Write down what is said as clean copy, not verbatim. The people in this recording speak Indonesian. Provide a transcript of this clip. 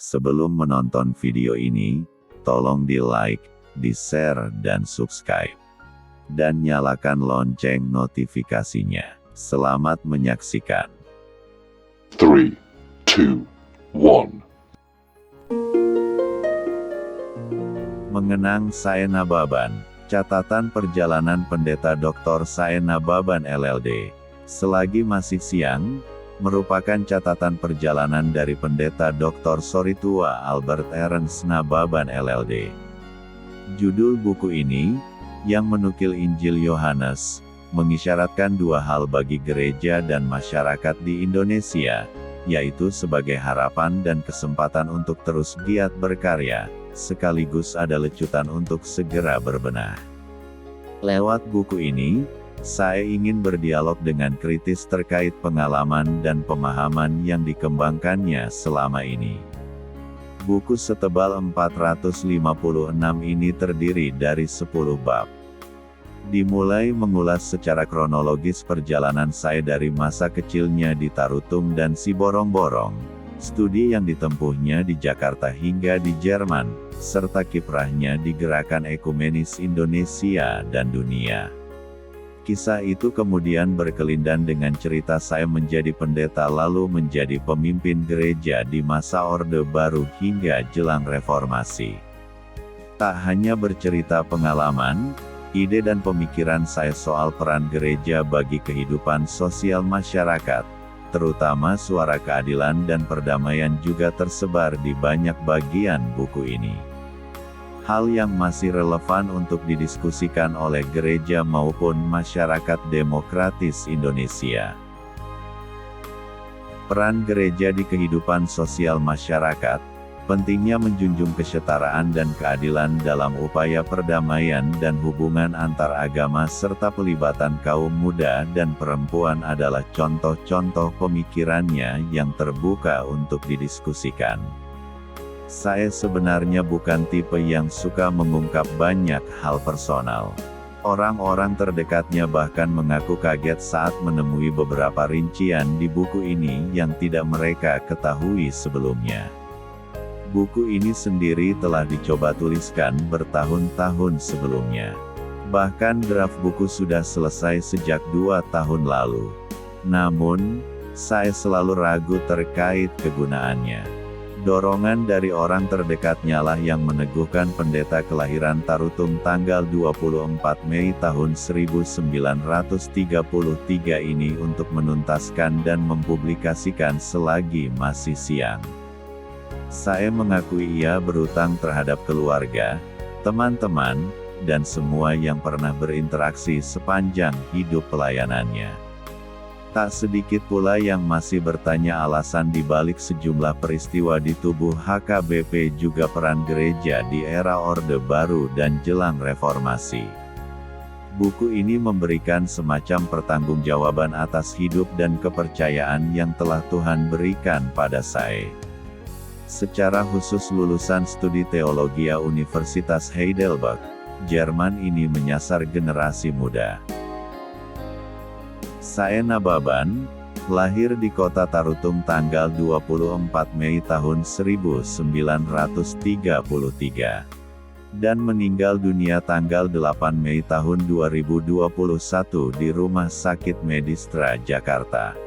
Sebelum menonton video ini, tolong di-like, di-share dan subscribe. Dan nyalakan lonceng notifikasinya. Selamat menyaksikan. 3, 2, 1. Mengenang Sae Nababan, catatan perjalanan Pendeta Dr. Sae Nababan LLD. Selagi masih siang, merupakan catatan perjalanan dari Pendeta Dr. Soritua Albert Ernst Nababan LLD. Judul buku ini, yang menukil Injil Yohanes, mengisyaratkan dua hal bagi gereja dan masyarakat di Indonesia, yaitu sebagai harapan dan kesempatan untuk terus giat berkarya, sekaligus ada lecutan untuk segera berbenah. Lewat buku ini, saya ingin berdialog dengan kritis terkait pengalaman dan pemahaman yang dikembangkannya selama ini. Buku setebal 456 ini terdiri dari 10 bab. Dimulai mengulas secara kronologis perjalanan saya dari masa kecilnya di Tarutung dan Siborong-Borong, studi yang ditempuhnya di Jakarta hingga di Jerman, serta kiprahnya di Gerakan Ekumenis Indonesia dan dunia. Kisah itu kemudian berkelindan dengan cerita saya menjadi pendeta lalu menjadi pemimpin gereja di masa Orde Baru hingga jelang reformasi. Tak hanya bercerita pengalaman, ide dan pemikiran saya soal peran gereja bagi kehidupan sosial masyarakat, terutama suara keadilan dan perdamaian juga tersebar di banyak bagian buku ini. Hal yang masih relevan untuk didiskusikan oleh gereja maupun masyarakat demokratis Indonesia. Peran gereja di kehidupan sosial masyarakat, pentingnya menjunjung kesetaraan dan keadilan dalam upaya perdamaian dan hubungan antar agama serta pelibatan kaum muda dan perempuan adalah contoh-contoh pemikirannya yang terbuka untuk didiskusikan. Saya sebenarnya bukan tipe yang suka mengungkap banyak hal personal. Orang-orang terdekatnya bahkan mengaku kaget saat menemui beberapa rincian di buku ini yang tidak mereka ketahui sebelumnya. Buku ini sendiri telah dicoba tuliskan bertahun-tahun sebelumnya. Bahkan draft buku sudah selesai sejak 2 tahun lalu. Namun, saya selalu ragu terkait kegunaannya. Dorongan dari orang terdekatnya lah yang meneguhkan pendeta kelahiran Tarutung tanggal 24 Mei tahun 1933 ini untuk menuntaskan dan mempublikasikan selagi masih siang. Saya mengakui ia berutang terhadap keluarga, teman-teman, dan semua yang pernah berinteraksi sepanjang hidup pelayanannya. Tak sedikit pula yang masih bertanya alasan dibalik sejumlah peristiwa di tubuh HKBP juga peran gereja di era Orde Baru dan jelang reformasi. Buku ini memberikan semacam pertanggungjawaban atas hidup dan kepercayaan yang telah Tuhan berikan pada saya. Secara khusus lulusan studi teologi Universitas Heidelberg, Jerman ini menyasar generasi muda. Sae Nababan, lahir di kota Tarutung tanggal 24 Mei tahun 1933, dan meninggal dunia tanggal 8 Mei tahun 2021 di Rumah Sakit Medistra Jakarta.